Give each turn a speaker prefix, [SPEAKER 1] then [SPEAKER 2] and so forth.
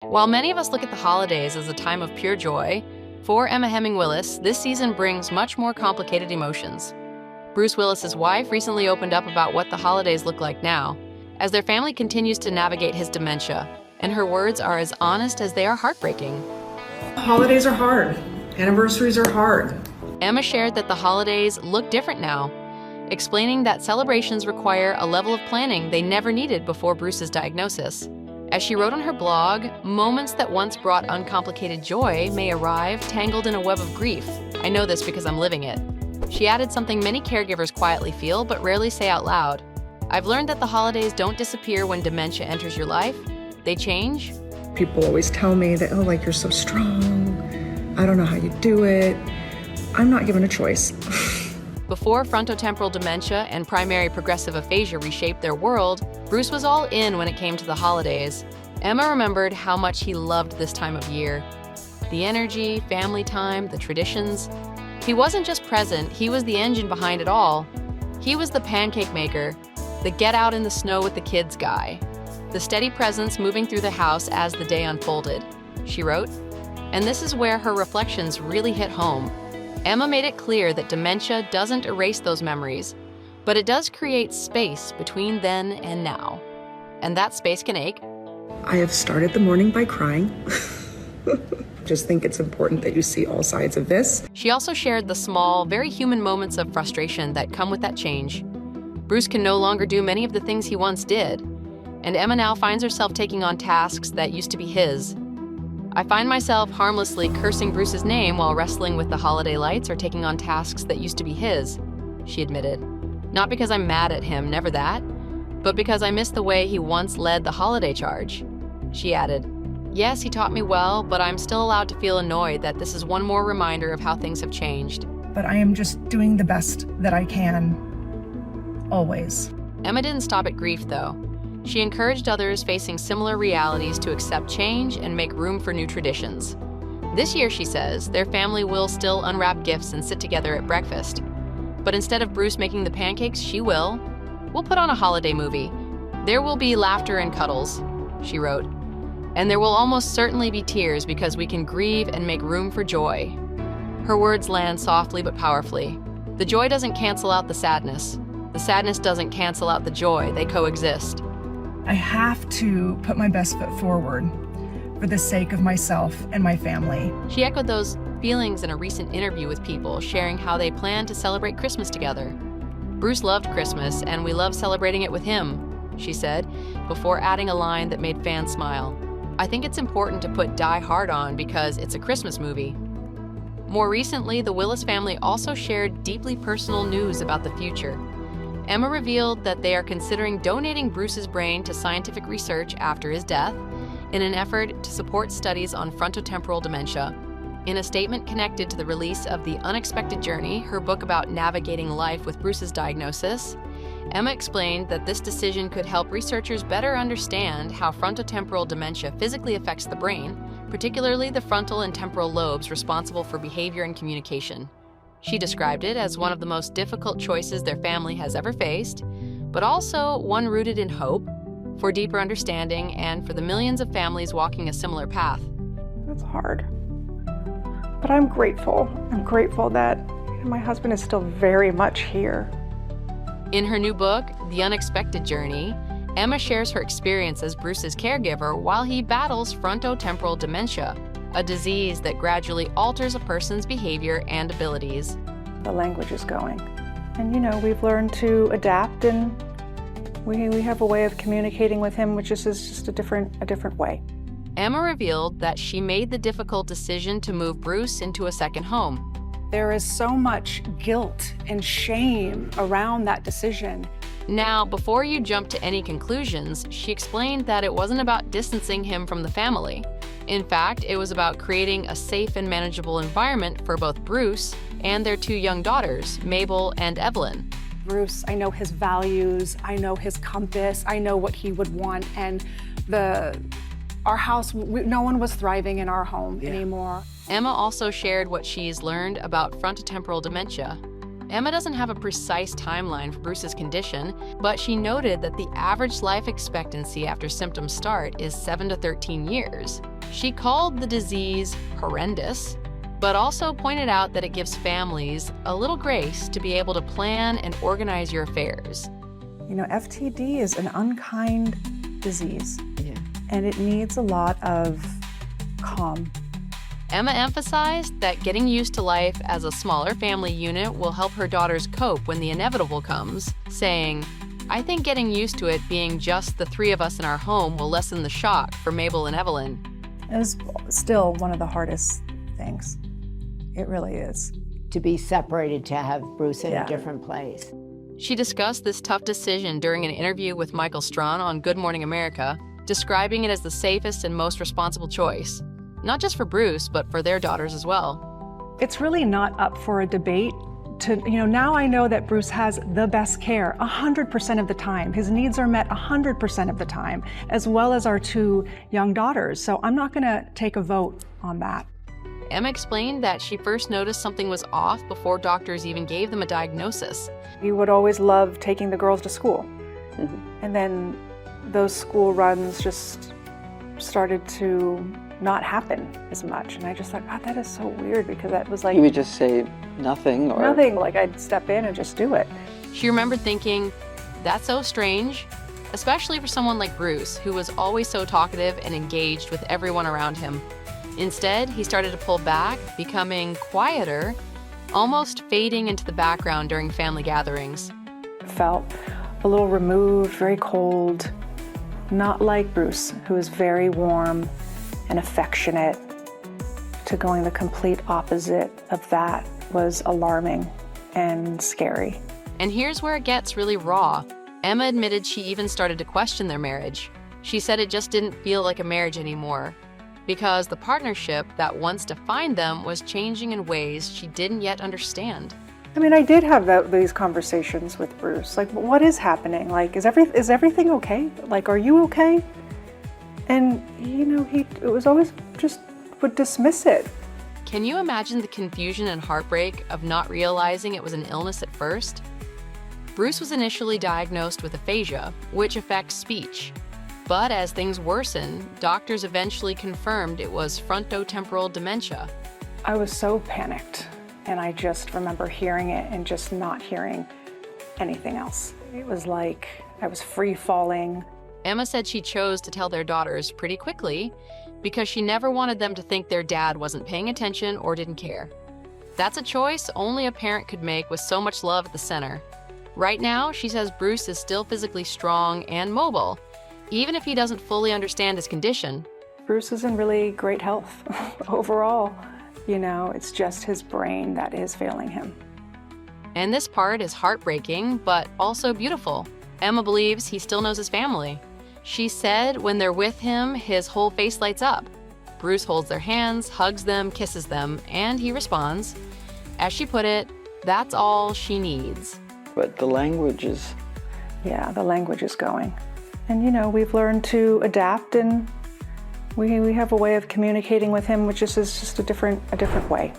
[SPEAKER 1] While many of us look at the holidays as a time of pure joy, for Emma Heming Willis, this season brings much more complicated emotions. Bruce Willis's wife recently opened up about what the holidays look like now, as their family continues to navigate his dementia, and her words are as honest as they are heartbreaking.
[SPEAKER 2] Holidays are hard. Anniversaries are hard.
[SPEAKER 1] Emma shared that the holidays look different now, explaining that celebrations require a level of planning they never needed before Bruce's diagnosis. As she wrote on her blog, moments that once brought uncomplicated joy may arrive tangled in a web of grief. I know this because I'm living it. She added something many caregivers quietly feel but rarely say out loud. I've learned that the holidays don't disappear when dementia enters your life. They change.
[SPEAKER 2] People always tell me that, oh, like, you're so strong. I don't know how you do it. I'm not given a choice.
[SPEAKER 1] Before frontotemporal dementia and primary progressive aphasia reshaped their world, Bruce was all in when it came to the holidays. Emma remembered how much he loved this time of year. The energy, family time, the traditions. He wasn't just present, he was the engine behind it all. He was the pancake maker, the get out in the snow with the kids guy, the steady presence moving through the house as the day unfolded, she wrote. And this is where her reflections really hit home. Emma made it clear that dementia doesn't erase those memories, but it does create space between then and now. And that space can ache.
[SPEAKER 2] I have started the morning by crying. Just think it's important that you see all sides of this.
[SPEAKER 1] She also shared the small, very human moments of frustration that come with that change. Bruce can no longer do many of the things he once did, and Emma now finds herself taking on tasks that used to be his. I find myself harmlessly cursing Bruce's name while wrestling with the holiday lights or taking on tasks that used to be his, she admitted. Not because I'm mad at him, never that, but because I miss the way he once led the holiday charge. She added, yes, he taught me well, but I'm still allowed to feel annoyed that this is one more reminder of how things have changed.
[SPEAKER 3] But I am just doing the best that I can, always.
[SPEAKER 1] Emma didn't stop at grief, though. She encouraged others facing similar realities to accept change and make room for new traditions. This year, she says, their family will still unwrap gifts and sit together at breakfast. But instead of Bruce making the pancakes, she will. We'll put on a holiday movie. There will be laughter and cuddles, she wrote. And there will almost certainly be tears because we can grieve and make room for joy. Her words land softly but powerfully. The joy doesn't cancel out the sadness. The sadness doesn't cancel out the joy. They coexist.
[SPEAKER 3] I have to put my best foot forward for the sake of myself and my family.
[SPEAKER 1] She echoed those feelings in a recent interview with People, sharing how they plan to celebrate Christmas together. Bruce loved Christmas, and we love celebrating it with him, she said, before adding a line that made fans smile. I think it's important to put Die Hard on because it's a Christmas movie. More recently, the Willis family also shared deeply personal news about the future. Emma revealed that they are considering donating Bruce's brain to scientific research after his death in an effort to support studies on frontotemporal dementia. In a statement connected to the release of The Unexpected Journey, her book about navigating life with Bruce's diagnosis, Emma explained that this decision could help researchers better understand how frontotemporal dementia physically affects the brain, particularly the frontal and temporal lobes responsible for behavior and communication. She described it as one of the most difficult choices their family has ever faced, but also one rooted in hope, for deeper understanding, and for the millions of families walking a similar path.
[SPEAKER 4] It's hard, but I'm grateful. I'm grateful that my husband is still very much here.
[SPEAKER 1] In her new book, The Unexpected Journey, Emma shares her experience as Bruce's caregiver while he battles frontotemporal dementia, a disease that gradually alters a person's behavior and abilities.
[SPEAKER 4] The language is going. And we've learned to adapt, and we have a way of communicating with him, which is just a different way.
[SPEAKER 1] Emma revealed that she made the difficult decision to move Bruce into a second home.
[SPEAKER 4] There is so much guilt and shame around that decision.
[SPEAKER 1] Now, before you jump to any conclusions, she explained that it wasn't about distancing him from the family. In fact, it was about creating a safe and manageable environment for both Bruce and their two young daughters, Mabel and Evelyn.
[SPEAKER 4] Bruce, I know his values, I know his compass, I know what he would want, and our house, no one was thriving in our home anymore.
[SPEAKER 1] Emma also shared what she's learned about frontotemporal dementia. Emma doesn't have a precise timeline for Bruce's condition, but she noted that the average life expectancy after symptoms start is 7 to 13 years. She called the disease horrendous, but also pointed out that it gives families a little grace to be able to plan and organize your affairs.
[SPEAKER 4] You know, FTD is an unkind disease, and it needs a lot of calm.
[SPEAKER 1] Emma emphasized that getting used to life as a smaller family unit will help her daughters cope when the inevitable comes, saying, "I think getting used to it being just the three of us in our home will lessen the shock for Mabel and Evelyn."
[SPEAKER 4] It was still one of the hardest things. It really is.
[SPEAKER 5] To be separated, to have Bruce in
[SPEAKER 4] Yeah.
[SPEAKER 5] a different place.
[SPEAKER 1] She discussed this tough decision during an interview with Michael Strawn on Good Morning America, describing it as the safest and most responsible choice, not just for Bruce, but for their daughters as well.
[SPEAKER 3] It's really not up for a debate. Now I know that Bruce has the best care 100% of the time. His needs are met 100% of the time, as well as our two young daughters. So I'm not gonna take a vote on that.
[SPEAKER 1] Emma explained that she first noticed something was off before doctors even gave them a diagnosis.
[SPEAKER 4] We would always love taking the girls to school. And then those school runs just started to not happen as much. And I just thought, God, that is so weird, because that was like
[SPEAKER 6] You would just say nothing or
[SPEAKER 4] nothing. Like I'd step in and just do it.
[SPEAKER 1] She remembered thinking, that's so strange, especially for someone like Bruce, who was always so talkative and engaged with everyone around him. Instead, he started to pull back, becoming quieter, almost fading into the background during family gatherings.
[SPEAKER 4] Felt a little removed, very cold, not like Bruce, who is very warm and affectionate. To going the complete opposite of that was alarming and scary.
[SPEAKER 1] And here's where it gets really raw. Emma admitted she even started to question their marriage. She said it just didn't feel like a marriage anymore, because the partnership that once defined them was changing in ways she didn't yet understand.
[SPEAKER 4] I mean, I did have these conversations with Bruce. Like, what is happening? Like, is everything okay? Like, are you okay? And, it was always just would dismiss it.
[SPEAKER 1] Can you imagine the confusion and heartbreak of not realizing it was an illness at first? Bruce was initially diagnosed with aphasia, which affects speech. But as things worsened, doctors eventually confirmed it was frontotemporal dementia.
[SPEAKER 4] I was so panicked, and I just remember hearing it and just not hearing anything else. It was like I was free falling.
[SPEAKER 1] Emma said she chose to tell their daughters pretty quickly because she never wanted them to think their dad wasn't paying attention or didn't care. That's a choice only a parent could make with so much love at the center. Right now, she says Bruce is still physically strong and mobile, even if he doesn't fully understand his condition.
[SPEAKER 4] Bruce is in really great health overall. It's just his brain that is failing him.
[SPEAKER 1] And this part is heartbreaking, but also beautiful. Emma believes he still knows his family. She said when they're with him, his whole face lights up. Bruce holds their hands, hugs them, kisses them, and he responds. As she put it, that's all she needs.
[SPEAKER 6] but the language is...
[SPEAKER 4] Yeah, the language is going. And we've learned to adapt, and we have a way of communicating with him, which is just a different way.